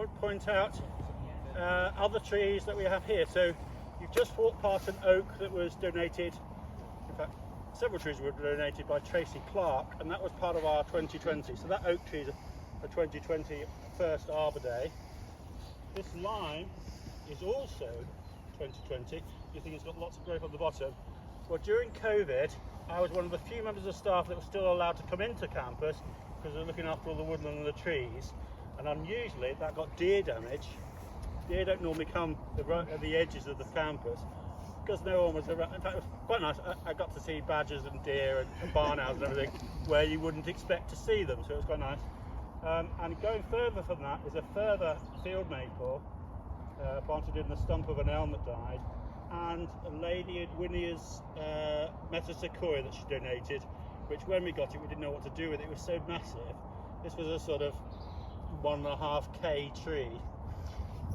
point out other trees that we have here. So you've just walked past an oak that was donated. In fact, several trees were donated by Tracy Clark, and that was part of our 2020. So that oak tree is a 2020 first Arbor Day. This lime is also 2020. You think it's got lots of growth on the bottom. Well, during COVID, I was one of the few members of staff that was still allowed to come into campus because we were looking after all the woodland and the trees. And unusually, that got deer damage. Deer don't normally come at the edges of the campus because no one was around. In fact, it was quite nice. I got to see badgers and deer and barn owls and everything where you wouldn't expect to see them, so it was quite nice. And going further from that is a further field maple planted in the stump of an elm that died, and a lady at Winnie's Myerscough that she donated, which when we got it we didn't know what to do with it. It was so massive. This was a sort of 1.5k tree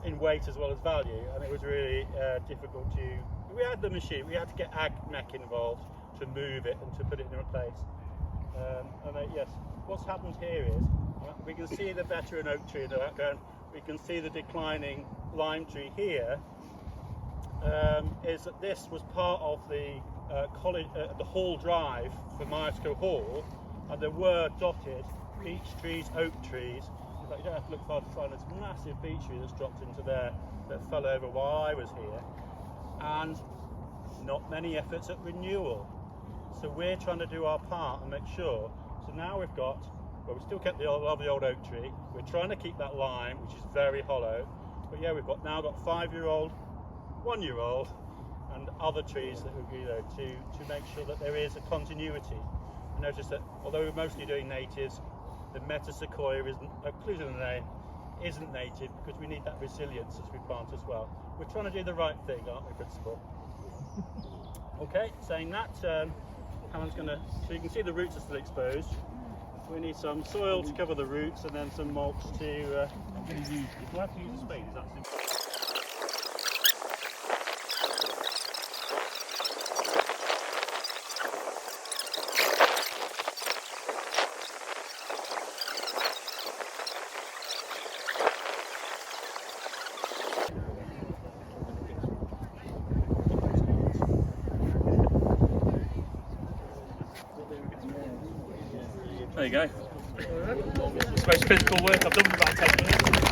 in weight as well as value, and it was really difficult to. We had the machine, we had to get ag mech involved to move it and to put it in a place. Yes, what's happened here is we can see the veteran oak tree in the background. We can see the declining lime tree here. Is that this was part of the college, the hall drive for Myerscough Hall, and there were dotted beech trees, oak trees. In fact, you don't have to look far to find this massive beech tree that's dropped into there that fell over while I was here, and not many efforts at renewal. So we're trying to do our part and make sure. So now we've got, well, we still kept the lovely old oak tree. We're trying to keep that lime, which is very hollow. But yeah, we've now got 5-year-old, 1-year-old, and other trees that we, to make sure that there is a continuity. I noticed that although we're mostly doing natives, the Myerscough isn't, included in the name, isn't native because we need that resilience as we plant as well. We're trying to do the right thing, aren't we, Principal? Okay, saying that, Callum's going to, so you can see the roots are still exposed. We need some soil to cover the roots and then some mulch to. I'm going to use. If I have to use a spade, is that simple? There you go. It's the most physical work I've done for about 10 minutes.